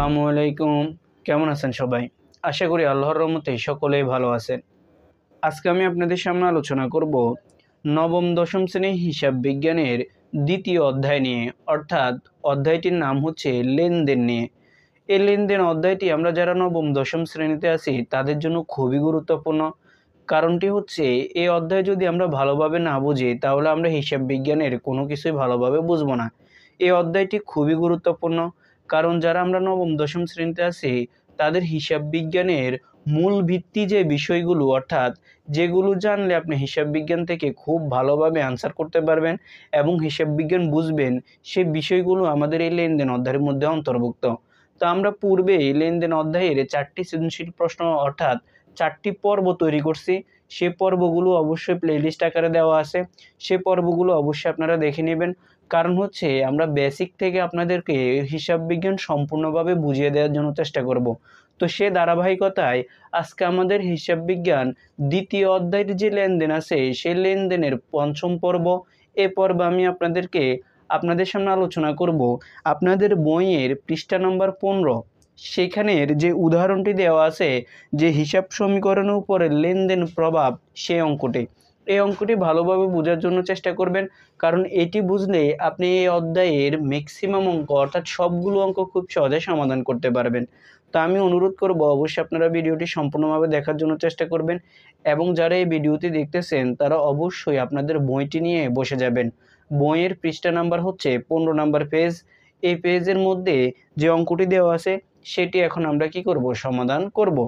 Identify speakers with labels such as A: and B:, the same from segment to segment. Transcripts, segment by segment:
A: আসসালামু আলাইকুম। কেমন আছেন সবাই? আশা করি আল্লাহর রহমতে সকলেই ভালো আছেন। আজকে আমি আপনাদের সামনে আলোচনা করব নবম দশম শ্রেণী হিসাব বিজ্ঞানের দ্বিতীয় অধ্যায় নিয়ে, অর্থাৎ অধ্যায়টির নাম হচ্ছে লেনদেন নিয়ে। এই লেনদেন অধ্যায়টি আমরা যারা নবম দশম শ্রেণীতে আছি তাদের জন্য খুবই গুরুত্বপূর্ণ। কারণটি হচ্ছে এই অধ্যায় যদি আমরা ভালোভাবে না বুঝি তাহলে আমরা হিসাব বিজ্ঞানের কোনো কিছুই ভালোভাবে বুঝবো না। এই অধ্যায়টি খুবই গুরুত্বপূর্ণ, কারণ যারা আমরা নবম দশম শ্রেণীতে আছি তাদের হিসাব বিজ্ঞানের মূল ভিত্তি যে বিষয়গুলো, অর্থাৎ যেগুলো জানলে আপনি হিসাব বিজ্ঞান থেকে খুব ভালোভাবে আনসার করতে পারবেন এবং হিসাব বিজ্ঞান বুঝবেন, সে বিষয়গুলো আমাদের এই লেনদেন অধ্যায়ের মধ্যে অন্তর্ভুক্ত। তো আমরা পূর্বে এই লেনদেন অধ্যায়ের 4টি সৃজনশীল প্রশ্ন অর্থাৎ 4টি পর্ব তৈরি করছি। সে পর্বগুলো অবশ্যই প্লেলিস্ট আকারে দেওয়া আছে, সে পর্বগুলো অবশ্যই আপনারা দেখে নেবেন। কারণ হচ্ছে আমরা বেসিক থেকে আপনাদেরকে হিসাব বিজ্ঞান সম্পূর্ণভাবে বুঝিয়ে দেওয়ার জন্য চেষ্টা করব। তো সে ধারাবাহিকতায় আজকে আমাদের হিসাব বিজ্ঞান দ্বিতীয় অধ্যায়ের যে লেনদেন আছে সেই লেনদেনের পঞ্চম পর্ব। এ পর্বে আমি আপনাদের সামনে আলোচনা করব আপনাদের বইয়ের পৃষ্ঠা নম্বর 15, সেখানের যে উদাহরণটি দেওয়া আছে যে হিসাব সমীকরণের উপরে লেনদেন প্রভাব, সেই অঙ্কটি। এই অঙ্কটি ভালোভাবে বোঝার জন্য চেষ্টা করবেন, কারণ এটি বুঝলে আপনি এই অধ্যায়ের ম্যাক্সিমাম অঙ্ক অর্থাৎ সবগুলো অঙ্ক খুব সহজে সমাধান করতে পারবেন। তো আমি অনুরোধ করব অবশ্যই আপনারা ভিডিওটি সম্পূর্ণভাবে দেখার জন্য চেষ্টা করবেন, এবং যারা এই ভিডিওটি দেখতেছেন তারা অবশ্যই আপনাদের বইটি নিয়ে বসে যাবেন। বইয়ের পৃষ্ঠা নাম্বার হচ্ছে 15 নাম্বার পেজ। এই পেজের মধ্যে যে অঙ্কটি দেওয়া আছে সেটি এখন আমরা কি করব, সমাধান করব।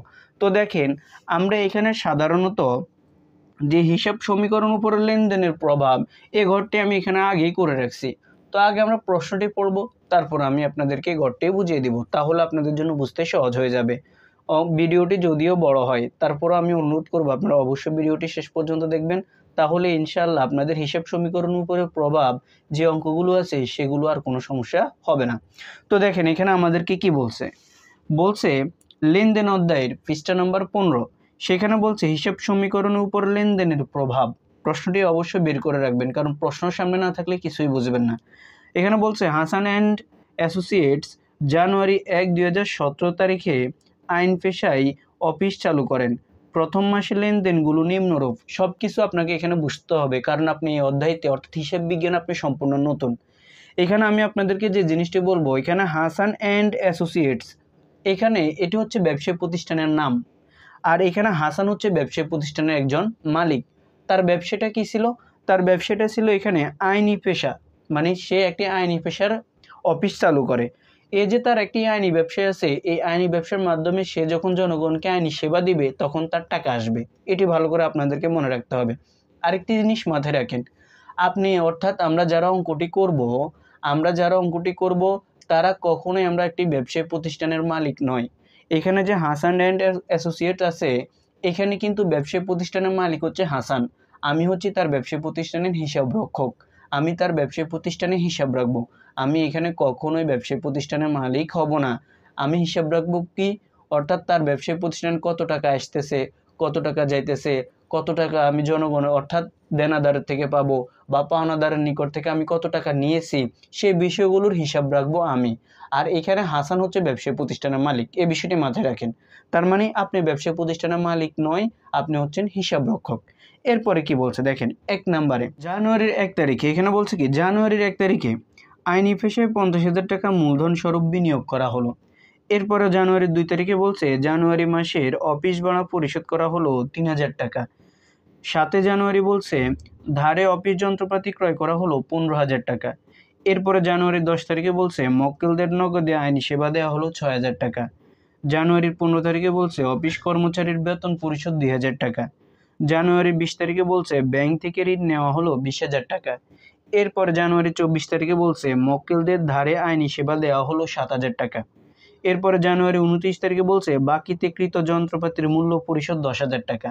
A: তো দেখেন, আমরা এখানে সাধারণত যে হিসাব সমীকরণ উপর লেনদেনের প্রভাব, এই ঘরটি আমি এখানে আগেই করে রাখছি। তো আগে আমরা প্রশ্নটি পড়ব, তারপর আমি আপনাদেরকে ঘরটি বুঝিয়ে দিব, তাহলে আপনাদের জন্য বুঝতে সহজ হয়ে যাবে। ভিডিওটি যদিও বড় হয়, তারপরও আমি অনুরোধ করব আপনারা অবশ্যই ভিডিওটি শেষ পর্যন্ত দেখবেন, তাহলে ইনশাআল্লাহ আপনাদের হিসাব সমীকরণ উপরে প্রভাব যে অঙ্কগুলো আছে সেগুলো আর কোনো সমস্যা হবে না। তো দেখেন এখানে আমাদেরকে কি বলছে লেনদেন অধ্যায়ের পৃষ্ঠা নম্বর 15, সেখানে বলছে হিসাব সমীকরণের উপর লেনদেনের প্রভাব। প্রশ্নটি অবশ্যই বের করে রাখবেন, কারণ প্রশ্ন সামনে না থাকলে কিছুই বুঝবেন না। এখানে বলছে হাসান অ্যান্ড অ্যাসোসিয়েটস জানুয়ারি 1, 2017 তারিখে আইন পেশায় অফিস চালু করেন। প্রথম মাসে লেনদেনগুলো নিম্নরূপ। সব কিছু আপনাকে এখানে বুঝতে হবে, কারণ আপনি এই অধ্যায়তে অর্থাৎ হিসাব বিজ্ঞান আপনি সম্পূর্ণ নতুন। এখানে আমি আপনাদেরকে যে জিনিসটি বলবো, এখানে হাসান অ্যান্ড অ্যাসোসিয়েটস, এখানে এটি হচ্ছে ব্যবসায়ী প্রতিষ্ঠানের নাম, আর এখানে হাসান হচ্ছে ব্যবসায়ী প্রতিষ্ঠানের একজন মালিক। তার ব্যবসাটা কি ছিল? তার ব্যবসাটা ছিল এখানে আইনি পেশা, মানে সে একটি আইনি পেশার অফিস চালু করে। এই যে তার একটি আইনি ব্যবসা আছে, এই আইনি ব্যবসার মাধ্যমে সে যখন জনগণকে আইনি সেবা দিবে তখন তার টাকা আসবে। এটি ভালো করে আপনাদেরকে মনে রাখতে হবে। আরেকটি জিনিস মাথায় রাখেন, আপনি অর্থাৎ আমরা যারা অঙ্কটি করব তারা কখনোই আমরা একটি ব্যবসায়ী প্রতিষ্ঠানের মালিক নয়। এখানে যে হাসান অ্যান্ড অ্যাসোসিয়েট আছে, এখানে কিন্তু ব্যবসায়ী প্রতিষ্ঠানের মালিক হচ্ছে হাসান, আমি হচ্ছি তার ব্যবসায়ী প্রতিষ্ঠানের হিসাব রক্ষক। আমি তার ব্যবসায়ী প্রতিষ্ঠানে হিসাব রাখবো। আমি এখানে কখনোই ব্যবসায়ী প্রতিষ্ঠানের মালিক হব না। আমি হিসাব রাখবো কি, অর্থাৎ তার ব্যবসায়ী প্রতিষ্ঠান কত টাকা আসতেছে, কত টাকা যাইতেছে, কত টাকা আমি জনগণের অর্থাৎ দেনাদারের থেকে পাবো বা পাওনাদারের নিকট থেকে আমি কত টাকা নিয়েছি, সেই বিষয়গুলোর হিসাব রাখবো আমি। আর এখানে হাসান হচ্ছে ব্যবসায়ী প্রতিষ্ঠানের মালিক, এই বিষয়টি মাথায় রাখেন। তার মানে আপনি ব্যবসায়ী প্রতিষ্ঠানের মালিক নয়, আপনি হচ্ছেন হিসাব রক্ষক। এরপরে কি বলছে দেখেন, 1 নম্বরে জানুয়ারির 1 তারিখে, এখানে বলছে কি জানুয়ারির 1 তারিখে আইনি পেশায় 50,000 টাকা মূলধন স্বরূপ বিনিয়োগ করা হলো। এরপরে জানুয়ারির 2 তারিখে বলছে জানুয়ারি মাসের অফিস ভাড়া পরিশোধ করা হলো 3,000 টাকা। 7 জানুয়ারি বলছে ধারে অফিস যন্ত্রপাতি ক্রয় করা হলো 15,000 টাকা। এরপরে জানুয়ারির 10 তারিখে বলছে মক্কেলদের নগদে আইনি সেবা দেওয়া হলো 6,000 টাকা। জানুয়ারির 15 তারিখে বলছে অফিস কর্মচারীর বেতন পরিশোধ 2,000 টাকা। জানুয়ারির 20 তারিখে বলছে ব্যাংক থেকে ঋণ নেওয়া হলো 20,000 টাকা। এরপর জানুয়ারির 24 তারিখে বলছে মক্কেলদের ধারে আইনি সেবা দেওয়া হলো 7,000 টাকা। এরপরে জানুয়ারি 29 তারিখে বলছে বাকিতে কৃত যন্ত্রপাতির মূল্য পরিশোধ 10,000 টাকা।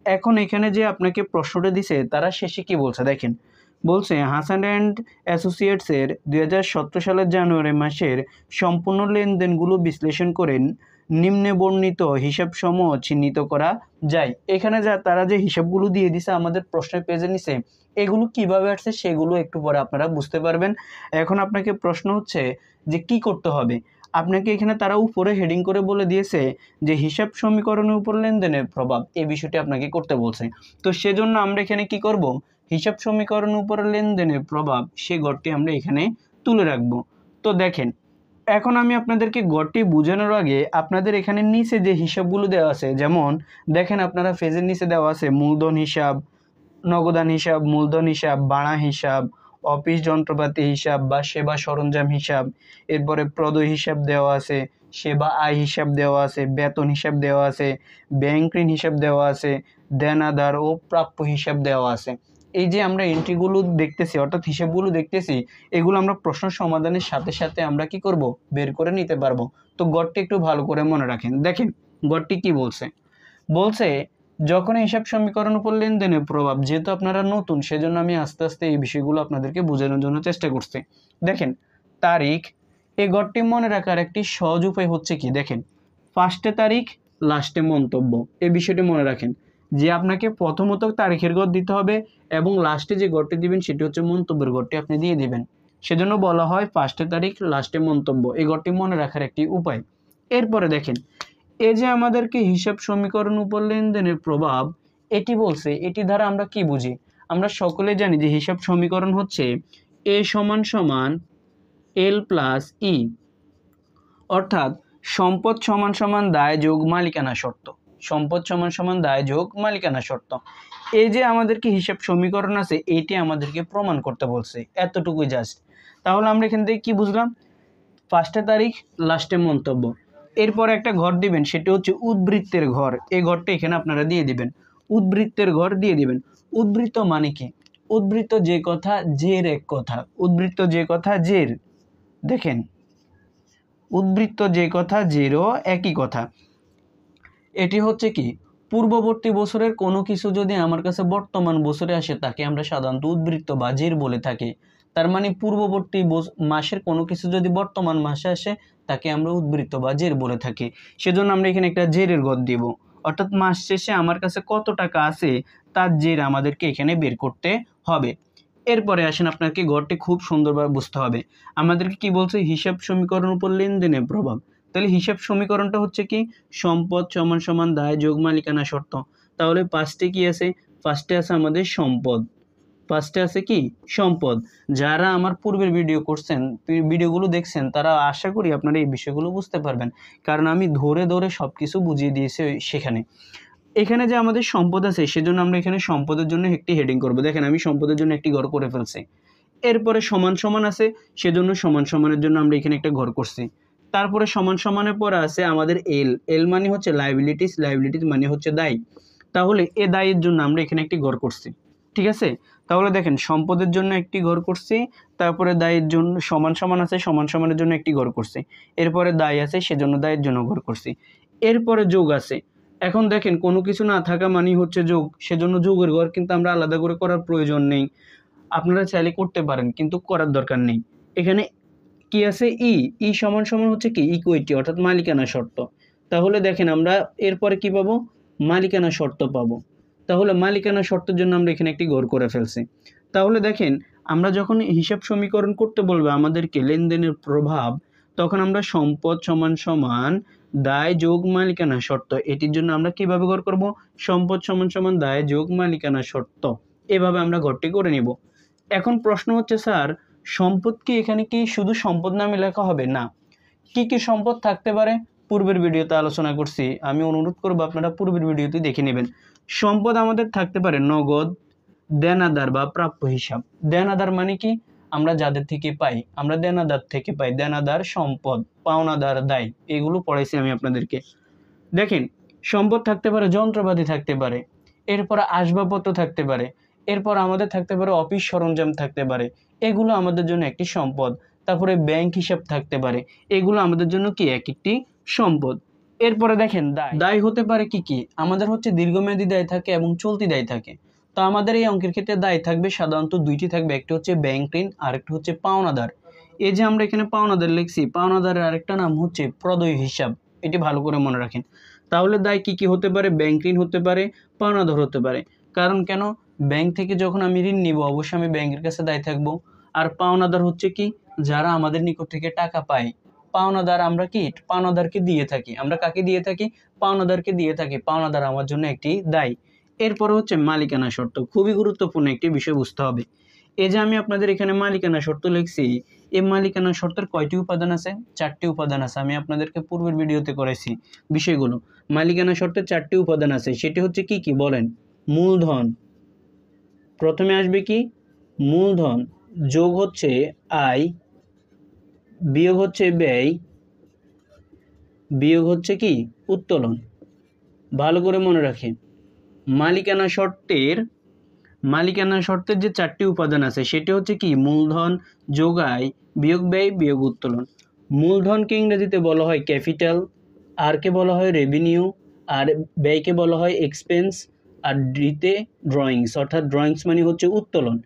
A: এখন এখানে যে আপনাকে প্রশ্নটা দিছে তারা শেষে কি বলছে দেখেন, বলছে হাসান অ্যান্ড অ্যাসোসিয়েটসের 2017 সালের জানুয়ারি মাসের সম্পূর্ণ লেনদেনগুলো বিশ্লেষণ করেন নিম্নে বর্ণিত হিসাবসমূহ চিহ্নিত করা যায়। এখানে তারা যে হিসাবগুলো দিয়ে দিছে আমাদের প্রশ্নের পেজে নিচে, এগুলো কিভাবে আসছে সেগুলো একটু পরে আপনারা বুঝতে পারবেন। এখন আপনাকে প্রশ্ন হচ্ছে যে কি করতে হবে। আপনাকে এখানে তারা উপরে হেডিং করে বলে দিয়েছে যে হিসাব সমীকরণের উপর লেনদেনের প্রভাব, এই বিষয়টি আপনাকে করতে বলছে। তো সেজন্য আমরা এখানে কি করব, হিসাব সমীকরণের উপর লেনদেনের প্রভাব সেই গড়টি আমরা এখানে তুলে রাখবো। তো দেখেন, এখন আমি আপনাদেরকে গড়টি বোঝানোর আগে আপনাদের এখানে নিচে যে হিসাবগুলো দেওয়া আছে, যেমন দেখেন আপনারা পেজের নিচে দেওয়া আছে মূলধন হিসাব, নগদান হিসাব, মূলধন হিসাব, ভাড়া হিসাব, অফিস যন্ত্রপাতি হিসাব বা সেবা সরঞ্জাম হিসাব, এরপরে প্রদয় হিসাব দেওয়া আছে, সেবা আয় হিসাব দেওয়া আছে, বেতন হিসাব দেওয়া আছে, ব্যাংক ঋণ হিসাব দেওয়া আছে, দেনাদার ও প্রাপ্য হিসাব দেওয়া আছে। এই যে আমরা এন্ট্রিগুলো দেখতেছি অর্থাৎ হিসাবগুলো দেখতেছি, এগুলো আমরা প্রশ্ন সমাধানের সাথে সাথে আমরা কি করব, বের করে নিতে পারবো। তো গড়টি একটু ভালো করে মনে রাখেন। দেখেন গড়টি কি বলছে, বলছে যখন হিসাব সমীকরণ উপর লেনদেনের প্রভাব, যেহেতু আপনারা নতুন সেজন্য আমি আস্তে আস্তে এই বিষয়গুলো আপনাদেরকে বোঝানোর জন্য চেষ্টা করছি। দেখেন তারিখ, এই গড়টি মনে রাখার একটি সহজ উপায় হচ্ছে কি, দেখেন ফার্স্টে তারিখ লাস্টে মন্তব্য, এই বিষয়টি মনে রাখেন যে আপনাকে প্রথমত তারিখের গড় দিতে হবে এবং লাস্টে যে গড়টি দিবেন সেটি হচ্ছে মন্তব্যের গড়টি আপনি দিয়ে দিবেন। সেজন্য বলা হয় ফার্স্টে তারিখ লাস্টে মন্তব্য, এই গড়টি মনে রাখার একটি উপায়। এরপরে দেখেন এই যে আমাদেরকে হিসাব সমীকরণ উপর লেনদেনের প্রভাব এটি বলছে, এটি দ্বারা আমরা কি বুঝি, আমরা সকলে জানি যে হিসাব সমীকরণ হচ্ছে এ সমান সমান এল প্লাস ই, অর্থাৎ সম্পদ সমান সমান দায় যোগ মালিকানা শর্ত, সম্পদ সমান সমান দায় যোগ মালিকানা শর্ত। এই যে আমাদেরকে হিসাব সমীকরণ আছে এটি আমাদেরকে প্রমাণ করতে বলছে, এতটুকুই জাস্ট। তাহলে আমরা এখান থেকে কি বুঝলাম, ফার্স্টে তারিখ লাস্টে মন্তব্য, এরপর একটা ঘর দিবেন সেটা হচ্ছে উদ্বৃত্তের ঘর, এই ঘরটা এখানে আপনারা দিয়ে দিবেন, উদ্বৃত্তের ঘর দিয়ে দিবেন। উদ্বৃত্ত মানে কি, উদ্বৃত্ত যে কথা জের এক কথা, উদ্বৃত্ত যে কথা জের, দেখেন উদ্বৃত্ত যে কথা জেরও একই কথা। এটি হচ্ছে কি, পূর্ববর্তী বছরের কোনো কিছু যদি আমার কাছে বর্তমান বছরে আসে তাকে আমরা সাধারণত উদ্বৃত্ত বা জের বলে থাকি। তার মানে পূর্ববর্তী মাসের কোনো কিছু যদি বর্তমান মাসে আসে তাকে আমরা উদ্বৃত্ত বা জের বলে থাকি। সেজন্য আমরা এখানে একটা জেরের গড় দিব, অর্থাৎ মাস শেষে আমার কাছে কত টাকা আছে তার জের আমাদেরকে এখানে বের করতে হবে। এরপরে আসেন আপনাকে গড়টি খুব সুন্দরভাবে বুঝতে হবে। আমাদেরকে কি বলছে, হিসাব সমীকরণ উপর লেনদেনের প্রভাব। তাহলে হিসাব সমীকরণটা হচ্ছে কি, সম্পদ সমান সমান দায় যোগ মালিকানা শর্ত। তাহলে ফার্স্টে কি আছে, ফার্স্টে আছে আমাদের সম্পদ, ফার্স্টে আছে কি সম্পদ। যারা আমার পূর্বের ভিডিওগুলো দেখছেন তারা আশা করি আপনারা এই বিষয়গুলো বুঝতে পারবেন, কারণ আমি ধরে ধরে সব কিছু বুঝিয়ে দিয়েছি সেখানে। এখানে যে আমাদের সম্পদ আছে সেজন্য আমরা এখানে সম্পদের জন্য একটি হেডিং করব। দেখেন আমি সম্পদের জন্য একটি ঘর করে ফেলছি। এরপরে সমান সমান আছে সেজন্য সমান সমানের জন্য আমরা এখানে একটা ঘর করছি। তারপরে সমান সমানের পরে আছে আমাদের এল, এল মানে হচ্ছে লাইবিলিটিস, লাইবিলিটিস মানে হচ্ছে দায়। তাহলে এ দায়ের জন্য আমরা এখানে একটি ঘর করছি, ঠিক আছে। তাহলে দেখেন সম্পদের জন্য একটি ঘর করছি, তারপরে দায়ের জন্য সমান সমান আছে, সমান সমানের জন্য একটি ঘর করছি, এরপরে দায় আছে সেজন্য দায়ের জন্য ঘর করছি, এরপরে যোগ আছে। এখন দেখেন কোনো কিছু না থাকা মানেই হচ্ছে যোগ, সেজন্য যোগের ঘর কিন্তু আমরা আলাদা করে করার প্রয়োজন নেই, আপনারা চাইলে করতে পারেন কিন্তু করার দরকার নেই। এখানে কি আছে, ই, ই সমান সমান হচ্ছে কি ইকুইটি অর্থাৎ মালিকানা শর্ত। তাহলে দেখেন আমরা এরপরে কি পাবো, মালিকানা শর্ত পাবো। তাহলে মালিকানা শর্তের জন্য আমরা এখানে একটি ঘর করে ফেলছি। তাহলে দেখেন আমরা যখন হিসাব সমীকরণ করতে বলবো আমাদেরকে লেনদেনের প্রভাব, তখন আমরা সম্পদ সমান সমান দায় যোগ মালিকানা শর্ত, এটির জন্য আমরা কিভাবে ঘর করব, সম্পদ সমান সমান দায় যোগ মালিকানা শর্ত, এভাবে আমরা ঘরটি করে নিব। এখন প্রশ্ন হচ্ছে স্যার সম্পদ কি এখানে কি শুধু সম্পদ নামে লেখা হবে, না, কি কি সম্পদ থাকতে পারে পূর্বের ভিডিওতে আলোচনা করছি, আমি অনুরোধ করব আপনারা পূর্বের ভিডিওতে দেখে নেবেন। সম্পদ আমাদের থাকতে পারে নগদ, দেনাদার বা প্রাপ্য হিসাব। দেনাদার মানে কি, আমরা যাদের থেকে পাই, আমরা দেনাদার থেকে পাই, দেনাদার সম্পদ, পাওনাদার দায়, এগুলো পড়াইছি আমি আপনাদেরকে। দেখেন সম্পদ থাকতে পারে, যন্ত্রপাতি থাকতে পারে, এরপর আসবাবপত্র থাকতে পারে, এরপর আমাদের থাকতে পারে অফিস সরঞ্জাম থাকতে পারে, এগুলো আমাদের জন্য একটি সম্পদ। তারপরে ব্যাংক হিসাব থাকতে পারে, এগুলো আমাদের জন্য কি এক একটি সম্পদ। এরপরে দেখেন দায়, দায় হতে পারে কি কি, আমাদের হচ্ছে দীর্ঘমেয়াদী দায় থাকে এবং চলতি দায় থাকে। তো আমাদের এই অঙ্কের ক্ষেত্রে দায় থাকবে সাধারণত দুইটি থাকবে, একটি হচ্ছে ব্যাংক ঋণ আর একটি হচ্ছে পাওনাদার। এই যে আমরা এখানে পাওনাদার লিখছি, পাওনাদারের আরেকটা নাম হচ্ছে প্রদয় হিসাব, এটি ভালো করে মনে রাখেন। তাহলে দায় কি কি হতে পারে, ব্যাংক ঋণ হতে পারে, পাওনাদার হতে পারে। কারণ কেন, ব্যাংক থেকে যখন আমি ঋণ নিব অবশ্যই আমি ব্যাংকের কাছে দায় থাকবো। আর পাওনাদার হচ্ছে কি, যারা আমাদের নিকট থেকে টাকা পায়, পাওনাদার আমরা কি পাওনাদারকে দিয়ে থাকি, আমরা কাকে দিয়ে থাকি, পাওনাদারকে দিয়ে থাকি, পাওনাদার আমার জন্য একটি দায়ী। এরপরে হচ্ছে মালিকানা শর্ত, খুবই গুরুত্বপূর্ণ একটি বিষয় বুঝতে হবে। এই যে আমি আপনাদের এখানে মালিকানা শর্ত লিখছি, এই মালিকানা শর্তের কয়টি উপাদান আছে, 4টি উপাদান আছে। আমি আপনাদেরকে পূর্বের ভিডিওতে করেছি বিষয়গুলো। মালিকানা শর্তের 4টি উপাদান আছে, সেটি হচ্ছে কি কি বলেন। মূলধন, প্রথমে আসবে কি মূলধন, যোগ হচ্ছে আয়, বিয়োগ হচ্ছে ব্যয়, বিয়োগ হচ্ছে কি উত্তোলন। ভালো করে মনে রাখেন, মালিকানা শর্তের যে 4টি উপাদান আছে সেটি হচ্ছে কি মূলধন, যোগ আয়, বিয়োগ ব্যয়, বিয়োগ উত্তোলন। মূলধনকে ইংরেজিতে বলা হয় ক্যাপিটাল, আরকে বলা হয় রেভিনিউ, আর ব্যয়কে বলা হয় এক্সপেন্স, আর ডিতে ড্রয়িংস, অর্থাৎ ড্রয়িংস মানে হচ্ছে উত্তোলন।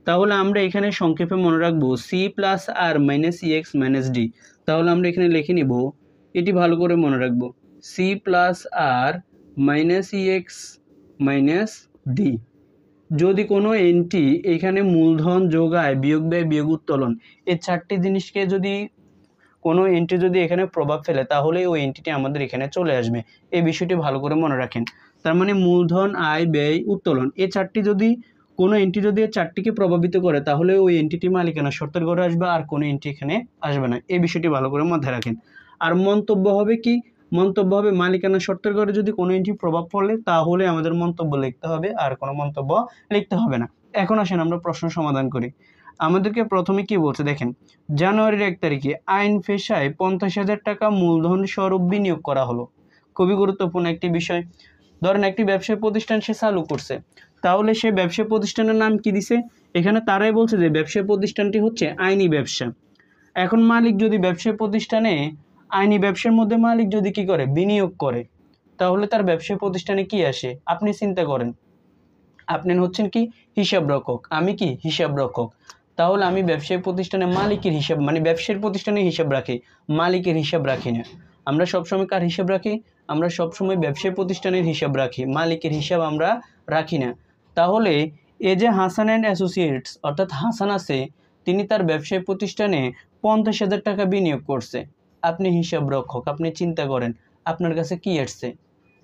A: তাহলে আমরা এখানে সংক্ষেপে মনে রাখবো সি প্লাস আর মাইনাস ইএক্স মাইনাস ডি। তাহলে আমরা এখানে লিখে নিব, এটি ভালো করে মনে রাখবো, সি প্লাস আর মাইনাস ইএক্স মাইনাস ডি। যদি কোনো এন্ট্রি এখানে মূলধন, যোগ আয়, বিয়োগ ব্যয়, বিয়োগ উত্তোলন, এই 4টি জিনিসকে যদি কোনো এন্ট্রি যদি এখানে প্রভাব ফেলে তাহলে ওই এন্ট্রিটি আমাদের এখানে চলে আসবে। এই বিষয়টি ভালো করে মনে রাখেন। তার মানে মূলধন, আয়, ব্যয়, উত্তোলন, এই 4টি যদি কোনো এন্ট্রি যদি এই 4টিকে প্রভাবিত করে তাহলে ওই এন্ট্রিটি মালিকানা শর্তের ঘরে আসবে, আর কোনো এন্ট্রি এখানে আসবে না। এই বিষয়টি ভালো করে মাথায় রাখেন। আর মন্তব্য হবে কি, মন্তব্য হবে মালিকানা শর্তের ঘরে যদি কোনো এন্ট্রি প্রভাব পড়লে তাহলে আমাদের মন্তব্য লিখতে হবে, আর কোনো মন্তব্য লিখতে হবে না। এখন আসেন আমরা প্রশ্ন সমাধান করি। আমাদেরকে প্রথমে কি বলছে দেখেন, জানুয়ারির 1 তারিখে আইন পেশায় 50,000 টাকা মূলধন স্বরূপ বিনিয়োগ করা হলো। খুবই গুরুত্বপূর্ণ একটি বিষয়। ধরেন একটি ব্যবসায় প্রতিষ্ঠান সে চালু করছে, তাহলে সে ব্যবসায় প্রতিষ্ঠানের নাম কি দিছে, এখানে তারাই বলছে যে ব্যবসায় প্রতিষ্ঠানটি হচ্ছে আইনি ব্যবসা। এখন মালিক যদি ব্যবসায় প্রতিষ্ঠানে আইনি ব্যবসার মধ্যে মালিক যদি কি করে বিনিয়োগ করে, তাহলে তার ব্যবসায় প্রতিষ্ঠানে কি আসে আপনি চিন্তা করেন। আপনি হচ্ছেন কি হিসাব রক্ষক, আমি কি হিসাব রক্ষক। তাহলে আমি ব্যবসায়ী প্রতিষ্ঠানে মালিকের হিসাব মানে ব্যবসায়ী প্রতিষ্ঠানের হিসাব রাখি, মালিকের হিসাব রাখি না। আমরা সবসময় কার হিসাব রাখি, আমরা সবসময় ব্যবসায়ী প্রতিষ্ঠানের হিসাব রাখি, মালিকের হিসাব আমরা রাখি না। তাহলে এই যে হাসান অ্যান্ড অ্যাসোসিয়েটস অর্থাৎ হাসান আছে, তিনি তার ব্যবসায়ী প্রতিষ্ঠানে 50,000 টাকা বিনিয়োগ করছে। আপনি হিসাব রক্ষক, আপনি চিন্তা করেন আপনার কাছে কি আসছে,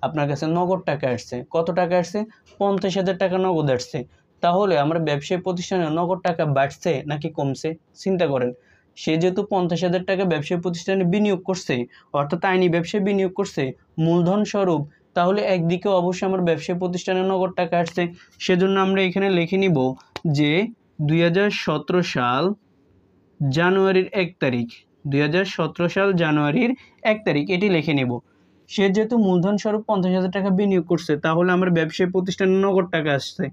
A: আপনার কাছে নগদ টাকা আসছে। কত টাকা আসছে, 50,000 টাকা নগদ আসছে। তাহলে আমরা ব্যবসায়ী প্রতিষ্ঠানে নগদ টাকা বাড়ছে নাকি কমছে চিন্তা করেন। সে যেহেতু 50,000 টাকা ব্যবসায়ী প্রতিষ্ঠানে বিনিয়োগ করছে, অর্থাৎ আইনি ব্যবসায় বিনিয়োগ করছে মূলধন স্বরূপ, তাহলে একদিকে অবশ্যই আমার ব্যবসায়ী প্রতিষ্ঠানে নগদ টাকা আসছে। সেজন্য আমরা এখানে লিখে নিব যে 2017 সাল জানুয়ারির 1 তারিখ, 2017 সাল জানুয়ারির 1 তারিখ এটি লিখে নেব। সে যেহেতু মূলধন স্বরূপ 50,000 টাকা বিনিয়োগ করছে, তাহলে আমার ব্যবসায়ী প্রতিষ্ঠানে নগদ টাকা আসছে,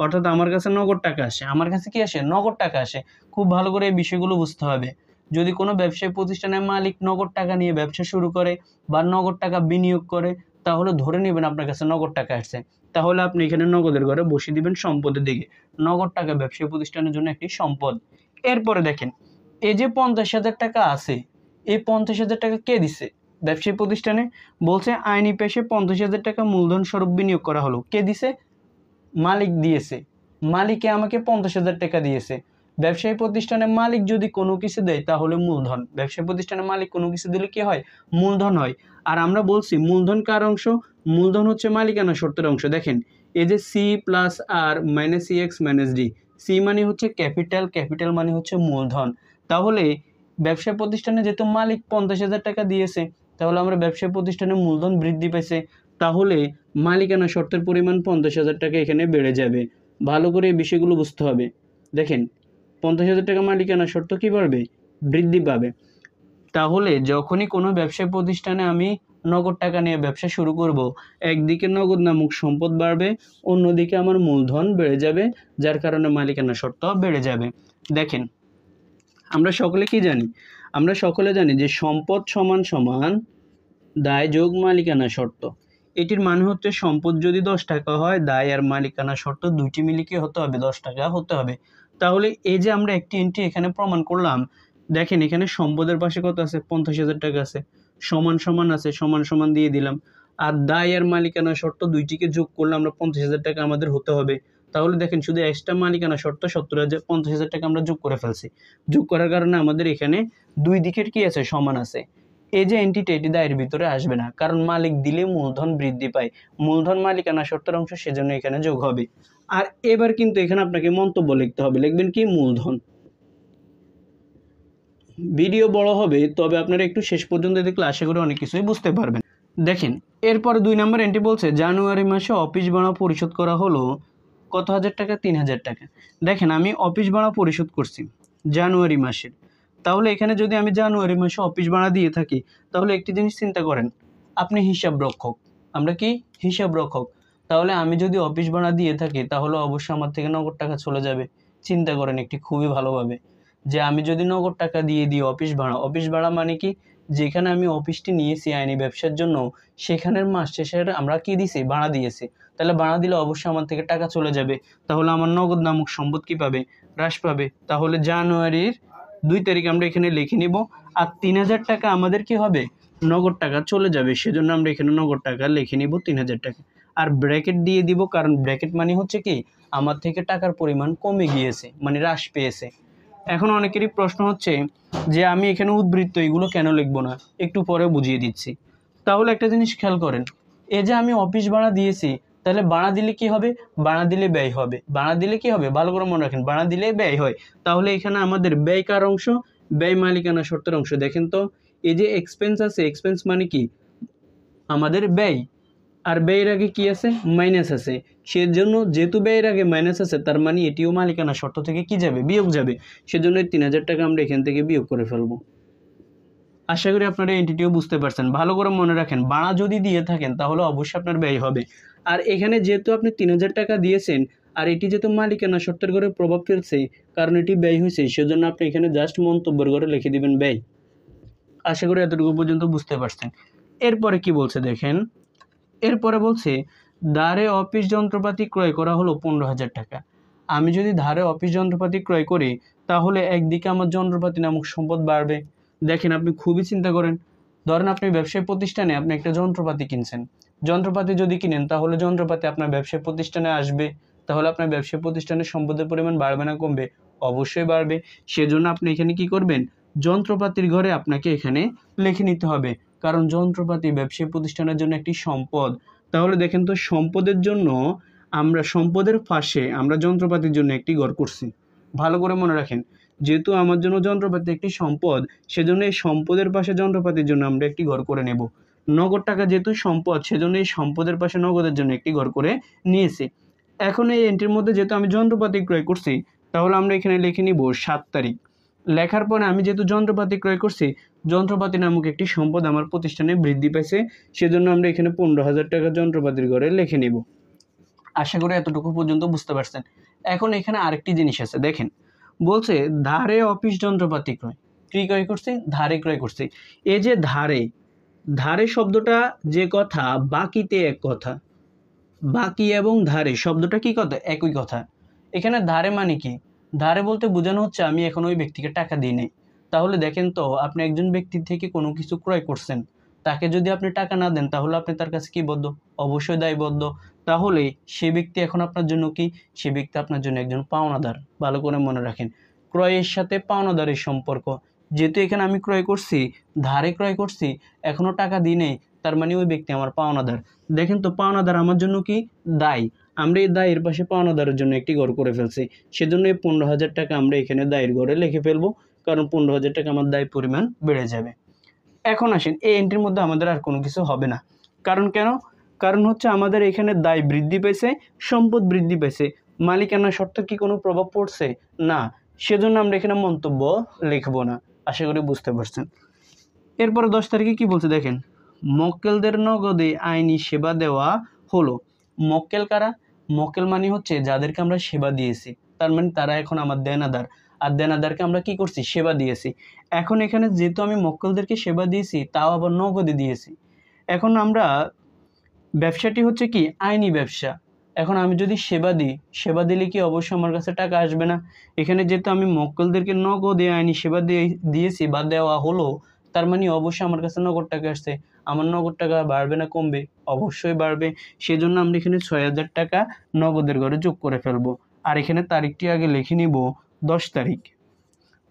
A: অর্থাৎ আমার কাছে নগদ টাকা আসে। আমার কাছে কি আসে, নগদ টাকা আসে। খুব ভালো করে এই বিষয়গুলো বুঝতে হবে। যদি কোনো ব্যবসায়ী প্রতিষ্ঠানের মালিক নগদ টাকা নিয়ে ব্যবসা শুরু করে বা নগদ টাকা বিনিয়োগ করে, তাহলে ধরে নেবেন আপনার কাছে নগদ টাকা আসছে। তাহলে আপনি এখানে নগদের ঘরে বসিয়ে দিবেন সম্পদের দিকে। নগদ টাকা ব্যবসায়ী প্রতিষ্ঠানের জন্য একটি সম্পদ। এরপরে দেখেন, এই যে 50,000 টাকা আছে, এই 50,000 টাকা কে দিছে ব্যবসায়ী প্রতিষ্ঠানে, বলছে আইনি পেশায় 50,000 টাকা মূলধন স্বরূপ বিনিয়োগ করা হলো। কে দিছে, মালিক দিয়েছে। মালিকে আমাকে 50,000 টাকা দিয়েছে। ব্যবসায়ী প্রতিষ্ঠানের মালিক যদি কোনো কিছু দেয় তাহলে মূলধন, ব্যবসায়ী প্রতিষ্ঠানের মালিক কোনো কিছু দিলে কি হয়, মূলধন হয়। আর আমরা বলছি মূলধন কার অংশ, মূলধন হচ্ছে মালিকানা শর্তের অংশ। দেখেন এই যে সি প্লাস আর minus EX minus D, C মানে হচ্ছে ক্যাপিটাল, ক্যাপিটাল মানে হচ্ছে মূলধন। তাহলে ব্যবসায় প্রতিষ্ঠানে যেহেতু মালিক 50,000 টাকা দিয়েছে, তাহলে আমরা ব্যবসায় প্রতিষ্ঠানের মূলধন বৃদ্ধি পেয়েছে, তাহলে মালিকানা শর্তের পরিমাণ 50,000 টাকা এখানে বেড়ে যাবে। ভালো করে এই বিষয়গুলো বুঝতে হবে। দেখেন 50,000 টাকা মালিকানা শর্ত কী বাড়বে, বৃদ্ধি পাবে। তাহলে যখনই কোনো ব্যবসায় প্রতিষ্ঠানে আমি নগদ টাকা নিয়ে ব্যবসা শুরু করব, একদিকে নগদ নামক সম্পদ বাড়বে, অন্যদিকে আমার মূলধন বেড়ে যাবে, যার কারণে মালিকানা শর্ত বেড়ে যাবে। দেখেন আমরা সকলে কি জানি, আমরা সকলে জানি যে সম্পদ সমান সমান দায় যোগ মালিকানা শর্ত। এটির মানে হচ্ছে সম্পদ যদি 10 টাকা হয়, দায় আর মালিকানা শর্ত দুইটি মিলে কি হতে হবে, 10 টাকা হতে হবে। তাহলে এই যে আমরা একটি এন্ট্রি এখানে প্রমাণ করলাম, দেখেন এখানে সম্পদের পাশে কত আছে, 50,000 টাকা আছে, সমান সমান আছে, সমান সমান দিয়ে দিলাম। আর দায় আর মালিকানা শর্ত দুইটিকে যোগ করলে আমরা 50,000 টাকা আমাদের হতে হবে। তাহলে দেখেন শুধু এক্সট্রা মালিকানা শর্ত 50,000 টাকা আমরা যোগ করে ফেলছি। যোগ করার কারণে আমাদের এখানে দুই দিকের কি আছে, সমান আছে। এই যে এন্টিটি এটি দায়ের ভিতরে আসবে না, কারণ মালিক দিলে মূলধন বৃদ্ধি পায়, মূলধন মালিকানা শর্তের অংশ, সেজন্য এখানে যোগ হবে। আর এবার কিন্তু এখানে আপনাকে মন্তব্য লিখতে হবে, লিখবেন কি মূলধন। ভিডিও বড় হবে, তবে আপনারা একটু শেষ পর্যন্ত দেখলে আশা করি অনেক কিছুই বুঝতে পারবেন। দেখেন এরপর 2 নম্বর এন্ট্রি বলছে জানুয়ারি মাসে অফিস ভাড়া পরিশোধ করা হলো কত হাজার টাকা, 3,000 টাকা। দেখেন আমি অফিস ভাড়া পরিশোধ করছি জানুয়ারি মাসের, তাহলে এখানে যদি আমি জানুয়ারি মাসে অফিস ভাড়া দিয়ে থাকি, তাহলে একটি জিনিস চিন্তা করেন, আপনি হিসাব রক্ষক, আমরা কি হিসাব রক্ষক, তাহলে আমি যদি অফিস ভাড়া দিয়ে থাকি তাহলে অবশ্যই আমার থেকে নগদ টাকা চলে যাবে। চিন্তা করেন একটি খুবই ভালোভাবে, যে আমি যদি নগদ টাকা দিয়ে দিই অফিস ভাড়া মানে কি, যেখানে আমি অফিসটি নিয়েছি আইনি ব্যবসার জন্য, সেখানের মাস শেষের আমরা কি দিছি, ভাড়া দিয়েছি, তাহলে ভাড়া দিলে অবশ্যই আমার থেকে টাকা চলে যাবে, তাহলে আমার নগদ নামক সম্পদ কি পাবে, হ্রাস পাবে। তাহলে জানুয়ারির 2 তারিখ আমরা এখানে লিখে নিব, আর 3,000 টাকা আমাদের কি হবে, নগদ টাকা চলে যাবে, সেজন্য আমরা এখানে নগদ টাকা লিখে নিব 3,000 টাকা। আর ব্র্যাকেট দিয়ে দিব, কারণ ব্র্যাকেট মানে হচ্ছে কি আমার থেকে টাকার পরিমাণ কমে গিয়েছে, মানে হ্রাস পেয়েছে। এখন অনেকেরই প্রশ্ন হচ্ছে যে আমি এখানে উদ্বৃত্ত এগুলো কেন লিখবো না, একটু পরে বুঝিয়ে দিচ্ছি। তাহলে একটা জিনিস খেয়াল করেন, এই যে আমি অফিস ভাড়া দিয়েছি, তাহলে ভাড়া দিলে কি হবে, ভাড়া দিলে ব্যয় হবে, ভাড়া দিলে কি হবে, ভালো করে মনে রাখেন, ভাড়া দিলে ব্যয় হয়। তাহলে এখানে আমাদের ব্যয় কার অংশ, ব্যয় মালিকানা শর্তের অংশ। দেখেন তো এই যে এক্সপেন্স আছে, এক্সপেন্স মানে কি আমাদের ব্যয়, আর ব্যয়ের আগে কি আছে, মাইনাস আছে, সেজন্য যেহেতু ব্যয়ের আগে মাইনাস আছে, তার মানে এটিও মালিকানা শর্ত থেকে কি যাবে, বিয়োগ যাবে, সেজন্য 3,000 টাকা আমরা এখান থেকে বিয়োগ করে ফেলবো। আশা করি আপনারা এন্টিটিও বুঝতে পারছেন। ভালো করে মনে রাখেন, ভাড়া যদি দিয়ে থাকেন তাহলে অবশ্যই আপনার ব্যয় হবে। আর এখানে যেহেতু আপনি 3,000 টাকা দিয়েছেন, আর এটি যেহেতু মালিকানা শর্তের ঘরে প্রভাব ফেলছে, কারণ এটি ব্যয় হয়েছে, সেজন্য আপনি এখানে জাস্ট মন্তব্যের ঘরে লিখে দিবেন ব্যয়। আশা করি এতটুকু পর্যন্ত বুঝতে পারছেন। এরপরে কি বলছে দেখেন, এরপরে বলছে ধারে অফিস যন্ত্রপাতি ক্রয় করা হলো 15,000 টাকা। আমি যদি ধারে অফিস যন্ত্রপাতি ক্রয় করি, তাহলে একদিকে আমার যন্ত্রপাতি নামক সম্পদ বাড়বে। দেখেন আপনি খুবই চিন্তা করেন, ধরেন আপনি ব্যবসায়ী প্রতিষ্ঠানে আপনি একটা যন্ত্রপাতি কিনছেন, যন্ত্রপাতি যদি কিনেন তাহলে যন্ত্রপাতি আপনার ব্যবসায়ী প্রতিষ্ঠানে আসবে, তাহলে আপনার ব্যবসায়ী প্রতিষ্ঠানের সম্পদের পরিমাণ বাড়বে না কমবে, অবশ্যই বাড়বে। সেজন্য আপনি এখানে কি করবেন, যন্ত্রপাতির ঘরে আপনাকে এখানে লিখে নিতে হবে, কারণ যন্ত্রপাতি ব্যবসায়ী প্রতিষ্ঠানের জন্য একটি সম্পদ। তাহলে দেখেন তো সম্পদের জন্য আমরা সম্পদের পাশে আমরা যন্ত্রপাতির জন্য একটি ঘর করছি। ভালো করে মনে রাখেন, যেহেতু আমার জন্য যন্ত্রপাতি একটি সম্পদ, সেজন্য এই সম্পদের পাশে যন্ত্রপাতির জন্য আমরা একটি ঘর করে নেব। নগদ টাকা যেহেতু সম্পদ, সেজন্য এই সম্পদের পাশে নগদের জন্য একটি ঘর করে নিয়েছি। এখন এই এন্ট্রির মধ্যে যেহেতু আমি যন্ত্রপাতি ক্রয় করছি, তাহলে আমরা এখানে লিখে নিব 7 তারিখ। লেখার পরে আমি যেহেতু যন্ত্রপাতি ক্রয় করছি, যন্ত্রপাতি নামক একটি সম্পদ আমার প্রতিষ্ঠানে বৃদ্ধি পাইছে, সেজন্য আমরা এখানে 15,000 টাকা যন্ত্রপাতির ঘরে লিখে নিব। আশা করি এতটুকু পর্যন্ত বুঝতে পারছেন। এখন এখানে আরেকটি জিনিস আছে, দেখেন বলছে ধারে অফিস যন্ত্রপাতি ক্রয়, কি ক্রয় করছি, ধারে ক্রয় করছি। এই যে ধারে, ধারে শব্দটা যে কথা, বাকিতে এক কথা, বাকি এবং ধারে শব্দটা কি কথা, একই কথা। এখানে ধারে মানে কি, ধারে বলতে বোঝানো হচ্ছে আমি এখন ওই ব্যক্তিকে টাকা দিই নাই। তাহলে দেখেন তো আপনি একজন ব্যক্তির থেকে কোনো কিছু ক্রয় করছেন, তাকে যদি আপনি টাকা না দেন তাহলে আপনি তার কাছে কি বদ্ধ, অবশ্যই দায়বদ্ধ। তাহলে সে ব্যক্তি এখন আপনার জন্য কি, সে ব্যক্তি আপনার জন্য একজন পাওনাদার। ভালো করে মনে রাখেন, ক্রয়ের সাথে পাওনাদারের সম্পর্ক। যেহেতু এখানে আমি ক্রয় করছি, ধারে ক্রয় করছি, এখনো টাকা দিই নেই, তার মানে ওই ব্যক্তি আমার পাওনাদার। দেখেন তো পাওনাদার আমার জন্য কি, দায়। আমরা এই দায়ের পাশে পাওনাদারের জন্য একটি ঘর করে ফেলছি, সেজন্য এই 15,000 টাকা আমরা এখানে দায়ের ঘরে লিখে ফেলবো, কারণ 15,000 টাকা আমার দায় পরিমাণ বেড়ে যাবে। এখন আসেন এই এন্ট্রির মধ্যে আমাদের আর কোনো কিছু হবে না, কারণ কেন, কারণ হচ্ছে আমাদের এখানে দায় বৃদ্ধি পেয়েছে, সম্পদ বৃদ্ধি পেয়েছে, মালিকানা শর্তে কি কোনো প্রভাব পড়ছে না, সেজন্য আমরা এখানে মন্তব্য লিখবো না। আশা করি বুঝতে পারছেন। এরপরে 10 তারিখে কি বলছে দেখেন, মক্কেলদের নগদে আইনি সেবা দেওয়া হলো। মক্কেল কারা, মক্কেল মানে হচ্ছে যাদেরকে আমরা সেবা দিয়েছি, তার মানে তারা এখন আমার দেনাদার, আর দেনাদারকে আমরা কি করছি, সেবা দিয়েছি। এখন এখানে যেহেতু আমি মক্কেলদেরকে সেবা দিয়েছি, তাও আবার নগদে দিয়েছি। এখন আমরা ব্যবসাটি হচ্ছে কি আইনি ব্যবসা। এখন আমি যদি সেবা দিই, সেবা দিলে কি অবশ্যই আমার কাছে টাকা আসবে না। এখানে যেহেতু আমি মক্কেলদেরকে নগদে আইনি সেবা দিয়েছি বা দেওয়া হলো, তার মানে অবশ্যই আমার কাছে নগদ টাকা আসছে। আমার নগদ টাকা বাড়বে না কমবে? অবশ্যই বাড়বে। সেজন্য আমরা এখানে ৬,০০০ টাকা নগদের ঘরে যোগ করে ফেলবো। আর এখানে তারিখটি আগে লিখে নিব ১০ তারিখ।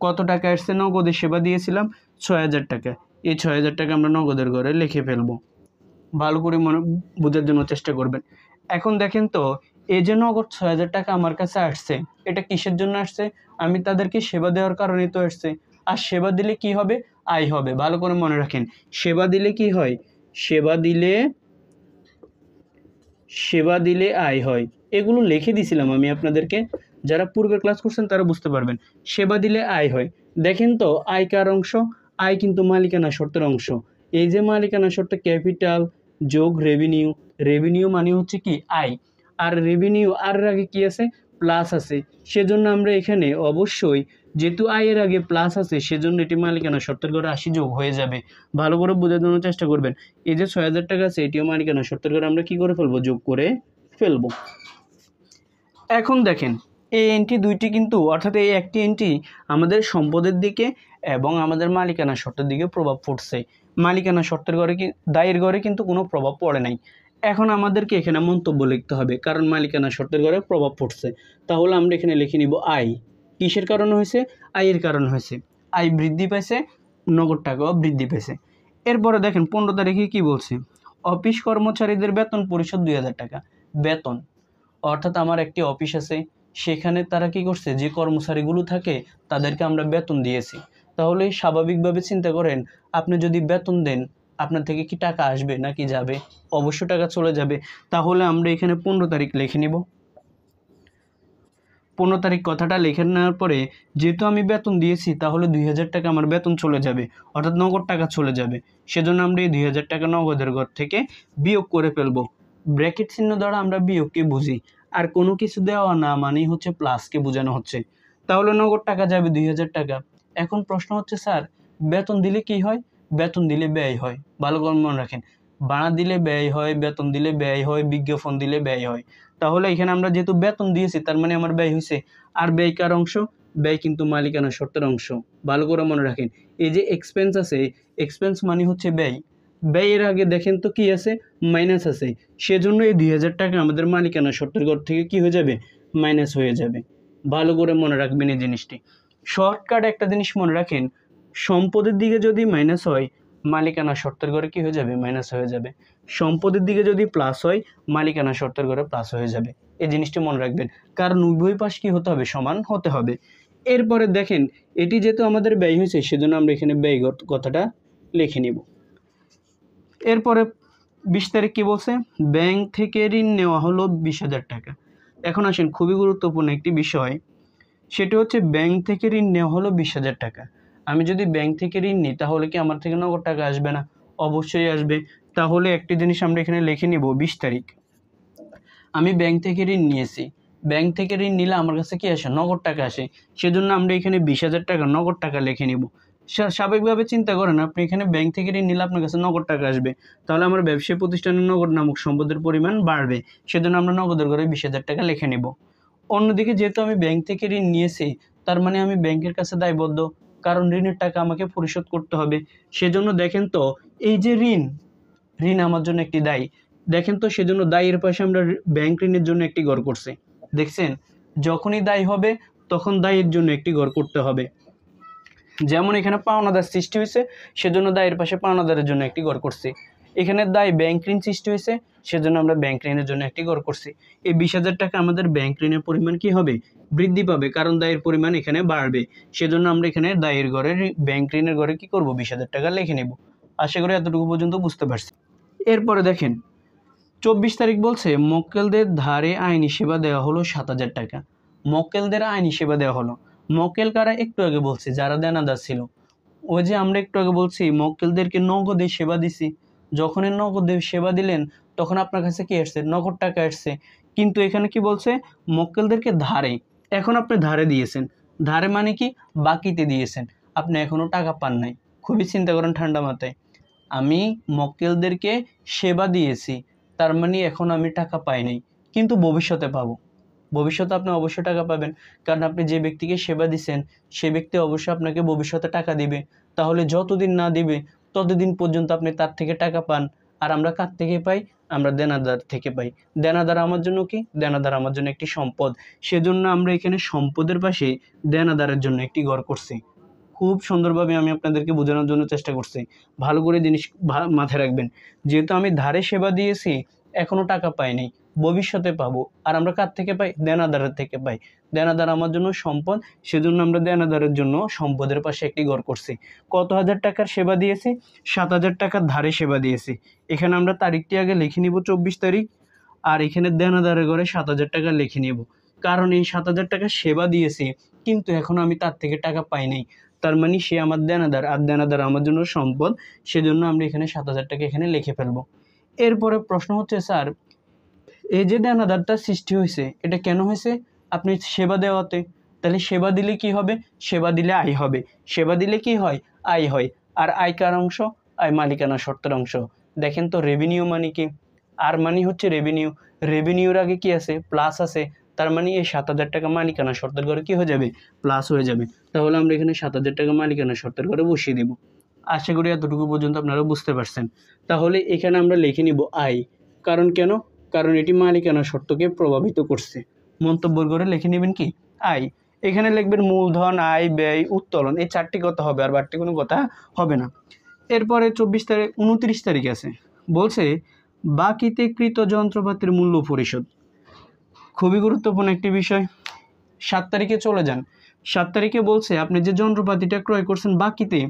A: কত টাকা আসছে নগদে সেবা দিয়েছিলাম? ৬,০০০ টাকা। এই ৬,০০০ টাকা আমরা নগদের ঘরে লিখে ফেলবো। ভালো করে বোঝার জন্য চেষ্টা করবেন। এখন দেখেন তো, এই যে নগদ ৬,০০০ টাকা আমার কাছে আসছে, এটা কিসের জন্য আসছে? আমি তাদেরকে সেবা দেওয়ার কারণেই তো আসছে। আর সেবা দিলে কি হবে? আয় হবে। ভালো করে মনে রাখেন, সেবা দিলে কি হয়? সেবা দিলে আয় হয়। এগুলো লিখে দিছিলাম আমি আপনাদেরকে। যারা পূর্বের ক্লাস করছেন তারা বুঝতে পারবেন। সেবা দিলে আয় হয়। দেখেন তো, আয় কার অংশ? আয় কিন্তু মালিকানা শর্তের অংশ। এই যে মালিকানা শর্ত ক্যাপিটাল যোগ রেভিনিউ, রেভিনিউ মানে হচ্ছে কি? আয়। আর রেভিনিউ আর এর আগে কি আছে? প্লাস আছে। সেজন্য আমরা এখানে অবশ্যই, যেহেতু আয়ের আগে প্লাস আছে, সেজন্য এটি মালিকানা শর্তের ঘরে ৮০ যোগ হয়ে যাবে। ভালো করে বোঝার জন্য চেষ্টা করবেন। এই যে ৬,০০০ টাকা আছে, এটিও মালিকানা শর্তের ঘরে আমরা কি করে ফেলবো? যোগ করে ফেলবো। এখন দেখেন, এই এন্ট্রি দুইটি কিন্তু, অর্থাৎ এই একটি এন্ট্রি আমাদের সম্পদের দিকে এবং আমাদের মালিকানা শর্তের দিকে প্রভাব পড়ছে। মালিকানা শর্তের ঘরে দায়ের ঘরে কিন্তু কোনো প্রভাব পড়ে নাই। এখন আমাদেরকে এখানে মন্তব্য লিখতে হবে, কারণ মালিকানা শর্তের ঘরে প্রভাব পড়ছে। তাহলে আমরা এখানে লিখে নিব আয়। কিসের কারণে হয়েছে? আয়ের কারণে হয়েছে। আয় বৃদ্ধি পাইছে, নগদ টাকাও বৃদ্ধি পেয়েছে। এরপরে দেখেন ১৫ তারিখে কি বলছে? অফিস কর্মচারীদের বেতন পরিশোধ ২,০০০ টাকা। বেতন, অর্থাৎ আমার একটি অফিস আছে, সেখানে তারা কি করছে? যে কর্মচারীগুলো থাকে তাদেরকে আমরা বেতন দিয়েছি। তাহলে স্বাভাবিকভাবে চিন্তা করেন, আপনি যদি বেতন দেন, আপনার থেকে কি টাকা আসবে নাকি যাবে? অবশ্য টাকা চলে যাবে। তাহলে আমরা এখানে ১৫ তারিখ লিখে নিব। ১৫ তারিখ কথাটা লিখে নেওয়ার পরে, যেহেতু আমি বেতন দিয়েছি, তাহলে ২,০০০ টাকা আমার বেতন চলে যাবে, অর্থাৎ নগদ টাকা চলে যাবে। সেজন্য আমরা এই ২,০০০ টাকা নগদের ঘর থেকে বিয়োগ করে ফেলবো। ব্র্যাকেট চিহ্ন দ্বারা আমরা বিয়োগকে বুঝি, আর কোনো কিছু দেওয়া না মানেই হচ্ছে প্লাসকে বোঝানো হচ্ছে। তাহলে নগদ টাকা যাবে ২,০০০ টাকা। এখন প্রশ্ন হচ্ছে, স্যার বেতন দিলে কি হয়? বেতন দিলে ব্যয় হয়। ভালো করে মনে রাখেন, ভাড়া দিলে ব্যয় হয়, বেতন দিলে ব্যয় হয়, বিজ্ঞাপন দিলে ব্যয় হয়। তাহলে এখানে আমরা যেহেতু বেতন দিয়েছি, তার মানে আমার ব্যয় হয়েছে। আর ব্যয় কার অংশ? ব্যয় কিন্তু মালিকানা শর্তের অংশ। ভালো করে মনে রাখেন, এই যে এক্সপেন্স আছে, এক্সপেন্স মানে হচ্ছে ব্যয়। ব্যয়ের আগে দেখেন তো কি আছে? মাইনাস আছে। সেজন্য এই ২,০০০ টাকা আমাদের মালিকানা শর্তের ঘর থেকে কি হয়ে যাবে? মাইনাস হয়ে যাবে। ভালো করে মনে রাখবেন এই জিনিসটি। শর্টকাট একটা জিনিস মনে রাখেন, সম্পদের দিকে যদি মাইনাস হয়, মালিকানা শর্তের ঘরে কি হয়ে যাবে? মাইনাস হয়ে যাবে। সম্পদের দিকে যদি প্লাস হয়, মালিকানা শর্তের ঘরে প্লাস হয়ে যাবে। এই জিনিসটি মনে রাখবেন, কারণ উভয় পাশ কি হতে হবে? সমান হতে হবে। এরপরে দেখেন, এটি যেহেতু আমাদের ব্যয় হয়েছে, সেজন্য আমরা এখানে ব্যয় কথাটা লিখে নিব। এরপরে ২০ তারিখ কি বলছে? ব্যাংক থেকে ঋণ নেওয়া হলো ২০,০০০ টাকা। এখন আসেন, খুবই গুরুত্বপূর্ণ একটি বিষয়, সেটা হচ্ছে ব্যাংক থেকে ঋণ নেওয়া হলো ২০,০০০ টাকা। আমি যদি ব্যাংক থেকে ঋণ নিই, তাহলে কি আমার থেকে নগদ টাকা আসবে না? অবশ্যই আসবে। তাহলে একটি জিনিস আমরা এখানে লিখে নিব, ২০ তারিখ। আমি ব্যাংক থেকে ঋণ নিয়েছি। ব্যাংক থেকে ঋণ নিলে আমার কাছে কি আসে? নগদ টাকা আসে। সেজন্য আমরা এখানে ২০,০০০ টাকা নগদ টাকা লিখে নিব। স্বাভাবিকভাবে চিন্তা করেন, আপনি এখানে ব্যাংক থেকে ঋণ নিলে আপনার কাছে নগদ টাকা আসবে। তাহলে আমার ব্যবসায়ী প্রতিষ্ঠানের নগদ নামক সম্পদের পরিমাণ বাড়বে। সেজন্য আমরা নগদের ঘরে ২০,০০০ টাকা লিখে নিব। অন্যদিকে যেহেতু আমি ব্যাংক থেকে ঋণ নিয়েছি, তার মানে আমি ব্যাংকের কাছে দায়বদ্ধ, কারণ ঋণের টাকা আমাকে পরিশোধ করতে হবে। সেজন্য দেখেন তো, এই যে ঋণ, ঋণ আমার জন্য একটি দায়। দেখেন তো, সেজন্য দায়ের পাশে আমরা ব্যাংক ঋণের জন্য একটি ঘর করছি। দেখছেন, যখনই দায় হবে তখন দায়ের জন্য একটি ঘর করতে হবে। যেমন এখানে পাওনাদার সৃষ্টি হয়েছে, সেজন্য দায়ের পাশে পাওনাদারের জন্য একটি ঘর করছি। এখানে দায় ব্যাংক ঋণ সৃষ্টি হয়েছে, সেজন্য আমরা ব্যাংক ঋণের জন্য একটি ঘর করছি। এই ২০,০০০ টাকা আমাদের ব্যাংক ঋণের পরিমাণ কি হবে? বৃদ্ধি পাবে, কারণ দায়ের পরিমাণ এখানে বাড়বে। সেজন্য আমরা এখানে দায়ের ঘরে ব্যাংক ঋণের ঘরে কি করব? ২০,০০০ টাকা লিখে নেব। আশা করি এতটুকু পর্যন্ত বুঝতে পারছি। এরপরে দেখেন ২৪ তারিখ বলছে, মক্কেলদের ধারে আইনি সেবা দেওয়া হলো ৭,০০০ টাকা। মক্কেলদের আইনি সেবা দেওয়া হলো। মক্কেল কারা? একটু আগে বলছি, যারা দেনাদার ছিল। ওই যে আমরা একটু আগে বলছি মক্কেলদেরকে নগদে সেবা দিছি। যখনই নগদে সেবা দিলেন, তখন আপনার কাছে কি আসছে? নগদ টাকা আসছে। কিন্তু এখানে কি বলছে? মক্কেলদেরকে ধারে। এখন আপনি ধারে দিয়েছেন। ধারে মানে কি? বাকিতে দিয়েছেন। আপনি এখনো টাকা পান নাই। খুবই চিন্তা করেন ঠান্ডা মাথায়। আমি মক্কেলদেরকে সেবা দিয়েছি, তার মানে এখন আমি টাকা পাই নাই, কিন্তু ভবিষ্যতে পাবো। ভবিষ্যতে আপনি অবশ্যই টাকা পাবেন, কারণ আপনি যে ব্যক্তিকে সেবা দিচ্ছেন, সে ব্যক্তি অবশ্যই আপনাকে ভবিষ্যতে টাকা দিবে। তাহলে যতদিন না দিবে, ততদিন পর্যন্ত আপনি তার থেকে টাকা পান। আর আমরা কার থেকে পাই? আমরা দেনাদার থেকে পাই। দেনাদার আমার জন্য কি? দেনাদার আমার জন্য একটি সম্পদ। সেজন্য আমরা এখানে সম্পদের পাশে দেনাদারের জন্য একটি ঘর করছি। খুব সুন্দরভাবে আমি আপনাদেরকে বোঝানোর জন্য চেষ্টা করছি। ভালো করে জিনিস মাথায় রাখবেন। যেহেতু আমি ধারে সেবা দিয়েছি, এখনও টাকা পাইনি, ভবিষ্যতে পাবো। আর আমরা কার থেকে পাই? দেনাদারের থেকে পাই। দেনাদার আমার জন্য সম্পদ, সেজন্য আমরা দেনাদারের জন্য সম্পদের পাশে একটি ঘর করছি। কত হাজার টাকার সেবা দিয়েছি? 7,000 টাকার ধারে সেবা দিয়েছি। এখানে আমরা তারিখটি আগে লিখে নিব 24 তারিখ, আর এখানে দেনাদারের ঘরে 7,000 টাকা লিখে নেব। কারণ এই 7,000 টাকা সেবা দিয়েছি, কিন্তু এখনও আমি তার থেকে টাকা পাই নাই। তার মানে সে আমার দেনাদার, আর দেনাদার আমার জন্য সম্পদ। সেজন্য আমরা এখানে 7,000 টাকা এখানে লিখে ফেলবো। এরপরে প্রশ্ন হচ্ছে, স্যার এই যে দেনাদারটা সৃষ্টি হয়েছে, এটা কেন হয়েছে? আপনি সেবা দেওয়াতে। তাহলে সেবা দিলে কি হবে? সেবা দিলে আয় হবে। সেবা দিলে কি হয়? আয় হয়। আর আয় কার অংশ? আয় মালিকানা শর্তের অংশ। দেখেন তো, রেভিনিউ মানে কি? আর মানে হচ্ছে রেভিনিউ। রেভিনিউর আগে কি আছে? প্লাস আছে। তার মানে এই 7,000 টাকা মালিকানা শর্তের ঘরে কি হয়ে যাবে? প্লাস হয়ে যাবে। তাহলে আমরা এখানে 7,000 টাকা মালিকানা শর্তের ঘরে বসিয়ে দেব। আশা করি এতটুকু পর্যন্ত আপনারা বুঝতে পারছেন। তাহলে এখানে আমরা লিখে নিব আয়। কারণ কেন? কারণ এটি মালিকানা শর্তকে প্রভাবিত করছে। মন্তব্যের ঘরে লিখে নেবেন কি? আয়। এখানে লিখবেন মূলধন, আয়, ব্যয়, উত্তোলন। এই 4টি কথা হবে, আর বাড়তি কোনো কথা হবে না। এরপরে 29 তারিখ আছে, বলছে বাকিতে কৃত যন্ত্রপাতির মূল্য পরিশোধ। খুবই গুরুত্বপূর্ণ একটি বিষয়। 7 তারিখে চলে যান। 7 তারিখে বলছে আপনি যে যন্ত্রপাতিটা ক্রয় করছেন বাকিতে,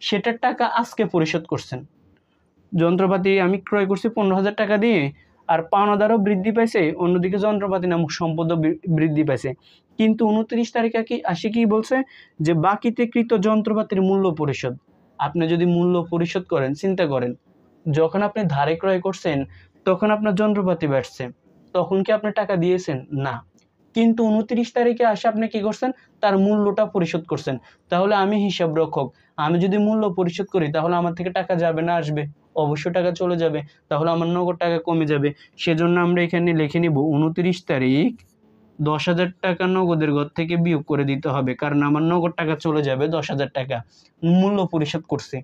A: সেটার টাকা আজকে পরিশোধ করছেন। যন্ত্রপাতি আমি ক্রয় করছি 15,000 টাকা দিয়ে, আর পাওনাদারও বৃদ্ধি পাইছে, অন্যদিকে যন্ত্রপাতি নামক সম্পদও বৃদ্ধি পাইছে। কিন্তু 29 তারিখে কি বলছে? যে বাকিতে কৃত যন্ত্রপাতির মূল্য পরিশোধ। আপনি যদি মূল্য পরিশোধ করেন, চিন্তা করেন, যখন আপনি ধারে ক্রয় করছেন তখন আপনার যন্ত্রপাতি বাড়ছে, তখন কি আপনি টাকা দিয়েছেন? না। কিন্তু 29 তারিখে আসে আপনি কি করছেন? তার মূল্যটা পরিশোধ করছেন। তাহলে আমি হিসাব রক্ষক, আমি যদি মূল্য পরিশোধ করি তাহলে আমার থেকে টাকা যাবে না আসবে? অবশ্যই টাকা চলে যাবে। তাহলে আমার নগদ টাকা কমে যাবে। সেজন্য আমরা এখানে লিখে নিব 29 তারিখ 10,000 টাকা নগদের ঘর থেকে বিয়োগ করে দিতে হবে, কারণ আমার নগদ টাকা চলে যাবে 10,000 টাকা, মূল্য পরিশোধ করছি।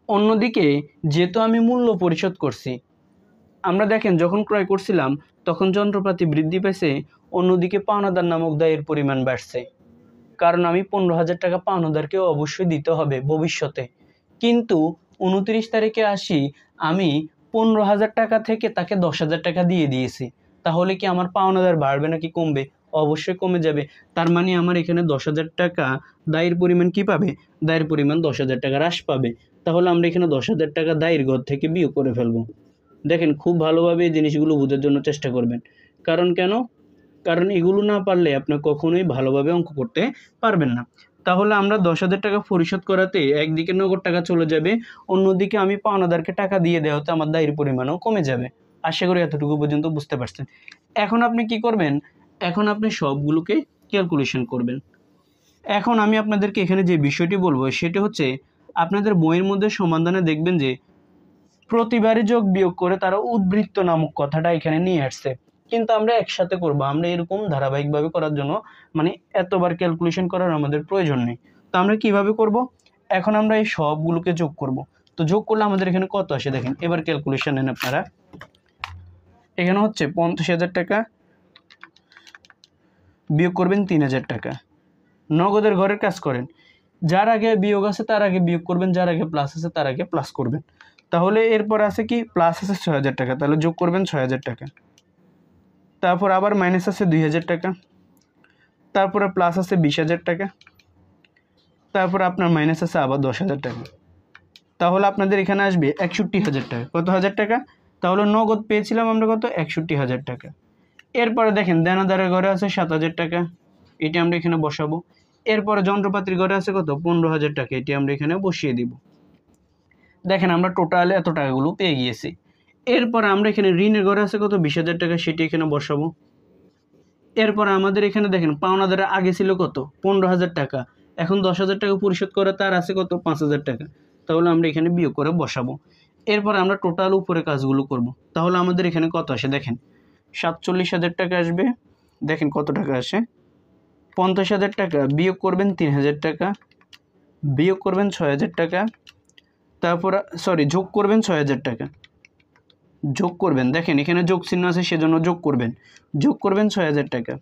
A: অন্যদিকে যেহেতু আমি মূল্য পরিশোধ করছি, আমরা দেখেন যখন ক্রয় করছিলাম তখন যন্ত্রপাতি বৃদ্ধি পেয়েছে, অন্যদিকে পাওনাদার নামক দায়ের পরিমাণ বাড়ছে। কারণ আমি 15,000 টাকা পাওনাদারকেও অবশ্যই দিতে হবে ভবিষ্যতে। কিন্তু 29 তারিখে আসি, আমি 15,000 টাকা থেকে তাকে 10,000 টাকা দিয়ে দিয়েছি। তাহলে কি আমার পাওনাদার বাড়বে নাকি কমবে? অবশ্যই কমে যাবে। তার মানে আমার এখানে 10,000 টাকা দায়ের পরিমাণ কি পাবে? দায়ের পরিমাণ 10,000 টাকা হ্রাস পাবে। তাহলে আমরা এখানে 10,000 টাকা দায়ের ঘর থেকে বিয়োগ করে ফেলবো। দেখেন, খুব ভালোভাবে এই জিনিসগুলো বোঝার জন্য চেষ্টা করবেন। কারণ কেন? কারণ এগুলো না পারলে আপনি কখনোই ভালোভাবে অঙ্ক করতে পারবেন না। তাহলে আমরা 10,000 টাকা পরিশোধ করাতে একদিকে নগদ টাকা চলে যাবে, অন্যদিকে আমি পাওনাদারকে টাকা দিয়ে দেওয়াতে আমার দায়ের পরিমাণও কমে যাবে। আশা করি এতটুকু পর্যন্ত বুঝতে পারছেন। এখন আপনি কি করবেন? এখন আপনি সবগুলোকে ক্যালকুলেশন করবেন। এখন আমি আপনাদেরকে এখানে যে বিষয়টি বলবো সেটি হচ্ছে, আপনাদের বইয়ের মধ্যে সমাধানে দেখবেন যে প্রতিবারই যোগ বিয়োগ করে তারা উদ্বৃত্ত নামক কথাটা এখানে নিয়ে আসছে, কিন্তু আমরা একসাথে করব। আমরা এরকম ধারাবাহিকভাবে করার জন্য মানে এতবার ক্যালকুলেশন করার আমাদের প্রয়োজন নেই। তো আমরা কিভাবে করব? এখন আমরা এই সবগুলোকে যোগ করব। তো যোগ করলে আমাদের এখানে কত আসে দেখেন, এবার ক্যালকুলেশন নেন আপনারা। এখানে হচ্ছে 50,000 টাকা বিয়োগ করবেন 3,000 টাকা। নগদের ঘরের কাজ করেন, যার আগে বিয়োগ আছে তার আগে বিয়োগ করবেন, যার আগে প্লাস আছে তার আগে প্লাস করবেন। তাহলে এরপর আছে কি? প্লাস আছে 6,000 টাকা, তাহলে যোগ করবেন 6,000 টাকা। তারপর আবার মাইনাস আছে 2,000 টাকা, তারপরে প্লাস আছে 20,000 টাকা, তারপর আপনার মাইনাস আছে আবার 10,000 টাকা। তাহলে আপনাদের এখানে আসবে 61,000 টাকা। কত হাজার টাকা? তাহলে নগদ পেয়েছিলাম আমরা কত? 61,000 টাকা। এরপরে দেখেন দেনাদারের ঘরে আছে 7,000 টাকা, এটি আমরা এখানে বসাবো। এরপরে যন্ত্রপাতির ঘরে আছে কত? 15,000 টাকা, এটি আমরা এখানে বসিয়ে দিব। দেখেন আমরা টোটাল এত টাকাগুলো পেয়ে গিয়েছি। এরপরে আমরা এখানে ঋণের ঘরে আছে কত? 20,000 টাকা, সেটি এখানে বসাবো। এরপরে আমাদের এখানে দেখেন পাওনাদার আগে ছিল কত? 15,000 টাকা, এখন 10,000 টাকা পরিশোধ করে তার আছে কত? 5,000 টাকা। তাহলে আমরা এখানে বিয়োগ করে বসাবো। এরপর আমরা টোটাল উপরে কাজগুলো করব। তাহলে আমাদের এখানে কত আসে দেখেন, 47,000 টাকা আসবে। দেখেন কত টাকা আসে, 50,000 টাকা বিয়োগ করবেন 3,000 টাকা, বিয়োগ করবেন 6,000 টাকা, তারপর যোগ করবেন 6000 টাকা, যোগ করবেন, দেখেন এখানে যোগ চিহ্ন আছে সেজন্য যোগ করবেন 6000 টাকা।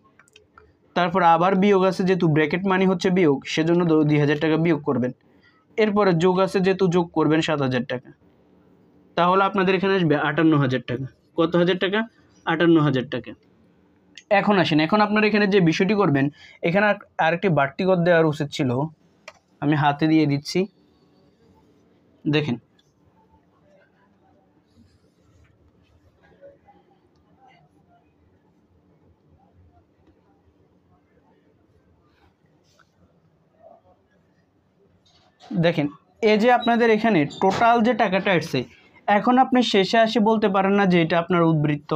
A: তারপর আবার বিয়োগ আছে, যেহেতু ব্র্যাকেট মানে হচ্ছে বিয়োগ, সেজন্য 2000 টাকা বিয়োগ করবেন। এরপরে যোগ আছে, যেহেতু যোগ করবেন 7000 টাকা। তাহলে আপনাদের এখানে আসবে 58000 টাকা। কত হাজার টাকা? 58000 টাকা। এখন আসেন, এখন আপনারা এখানে যে বিষয়টি করবেন, এখানে আরেকটি বাড়তি কর দেওয়ার উচিত ছিল, আমি হাতে দিয়ে দিচ্ছি। দেখেন দেখেন এই যে আপনাদের এখানে টোটাল যে টাকাটা আসছে, এখন আপনি শেষে আসে বলতে পারেন না যে এটা আপনার উদ্বৃত্ত।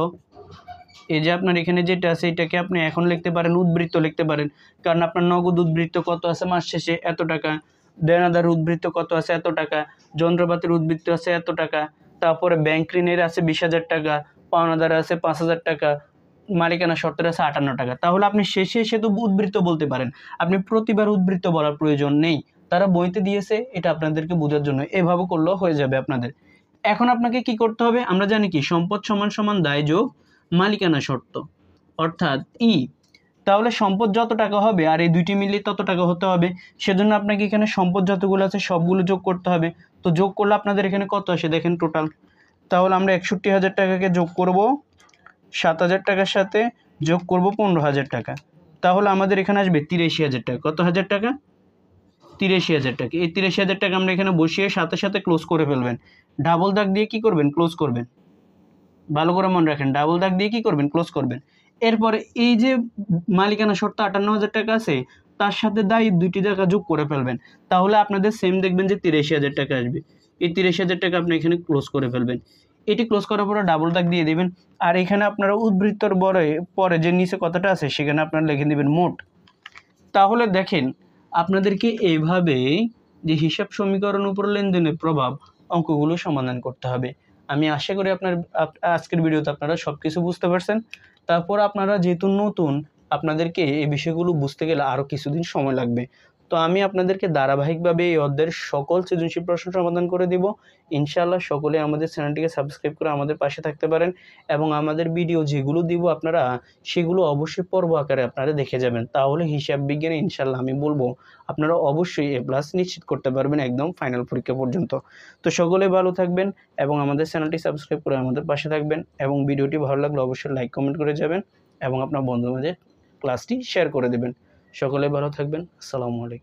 A: এই যে আপনার এখানে যেটা আছে এটাকে আপনি এখন লিখতে পারেন, উদ্বৃত্ত লিখতে পারেন, কারণ আপনার নগদ উদ্বৃত্ত কত আছে মাস শেষে এত টাকা, দেনাদার উদ্বৃত্ত কত আছে এত টাকা, যন্ত্রপাতির উদ্বৃত্ত আছে এত টাকা, তারপরে ব্যাংক ঋণের আছে 20,000 টাকা, পাওনাদার আছে 5,000 টাকা, মালিকানা শর্তের আছে 58 টাকা। তাহলে আপনি শেষে এসে তো উদ্বৃত্ত বলতে পারেন, আপনি প্রতিবার উদ্বৃত্ত বলার প্রয়োজন নেই। তারা বইতে দিয়েছে, এটা আপনাদেরকে বোঝার জন্য, এভাবে করলেও হয়ে যাবে আপনাদের। এখন আপনাকে কি করতে হবে? আমরা জানি কি সম্পদ সমান সমান দায় যোগ মালিকানা শর্ত, অর্থাৎ তাহলে সম্পদ যত টাকা হবে আর এই দুইটি মিলিয়ে তত টাকা হতে হবে। সেজন্য আপনাকে এখানে সম্পদ যতগুলো আছে সবগুলো যোগ করতে হবে। তো যোগ করলে আপনাদের এখানে কত আসে দেখেন টোটাল। তাহলে আমরা 61,000 টাকাকে যোগ করব 7,000 টাকার সাথে, যোগ করব 15,000 টাকা। তাহলে আমাদের এখানে আসবে 83,000 টাকা। কত হাজার টাকা? 83,000 টাকা। এই 83,000 টাকা আমরা এখানে বসিয়ে সাথে সাথে ক্লোজ করে ফেলবেন। ডাবল দাগ দিয়ে কি করবেন? ক্লোজ করবেন। ভালো করে মনে রাখেন, ডাবল দাগ দিয়ে কি করবেন? ক্লোজ করবেন। এরপরে এই যে মালিকানা শর্ত 58,000 টাকা আছে, তার সাথে দায় দুইটি টাকা যোগ করে ফেলবেন। তাহলে আপনাদের সেম দেখবেন যে 83,000 টাকা আসবে। এই 83,000 টাকা আপনি এখানে ক্লোজ করে ফেলবেন। এটি ক্লোজ করার পরে ডাবল দাগ দিয়ে দেবেন। আর এখানে আপনারা উদ্বৃত্তর পরে যে নিচে কথাটা আছে সেখানে আপনারা লিখে দেবেন মোট। তাহলে দেখেন আপনাদেরকে এইভাবে যে হিসাব সমীকরণ উপর লেনদেনের প্রভাব, অঙ্কগুলো সমাধান করতে হবে। আমি আশা করি আজকের ভিডিওতে আপনারা সব কিছু বুঝতে পারছেন। তারপর আপনারা যেহেতু নতুন, আপনাদেরকে এই বিষয়গুলো বুঝতে গেলে আরও কিছুদিন সময় লাগবে। তো আমি আপনাদেরকে ধারাবাহিকভাবে এই অধ্যায়ের সকল সৃজনশীল প্রশ্ন সমাধান করে দিব ইনশাআল্লাহ। সকলে আমাদের চ্যানেলটিকে সাবস্ক্রাইব করে আমাদের পাশে থাকতে পারেন, এবং আমাদের ভিডিও যেগুলো দিব আপনারা সেগুলো অবশ্যই পর্ব আকারে আপনারা দেখে যাবেন। তাহলে হিসাব বিজ্ঞানে ইনশাআল্লাহ আমি বলবো আপনারা অবশ্যই A+ নিশ্চিত করতে পারবেন একদম ফাইনাল পরীক্ষা পর্যন্ত। তো সকলে ভালো থাকবেন এবং আমাদের চ্যানেলটি সাবস্ক্রাইব করে আমাদের পাশে থাকবেন, এবং ভিডিওটি ভালো লাগলে অবশ্যই লাইক কমেন্ট করে যাবেন এবং আপনার বন্ধুদের মাঝে ক্লাসটি শেয়ার করে দেবেন। সকলে ভালো থাকবেন। আসসালামু আলাইকুম।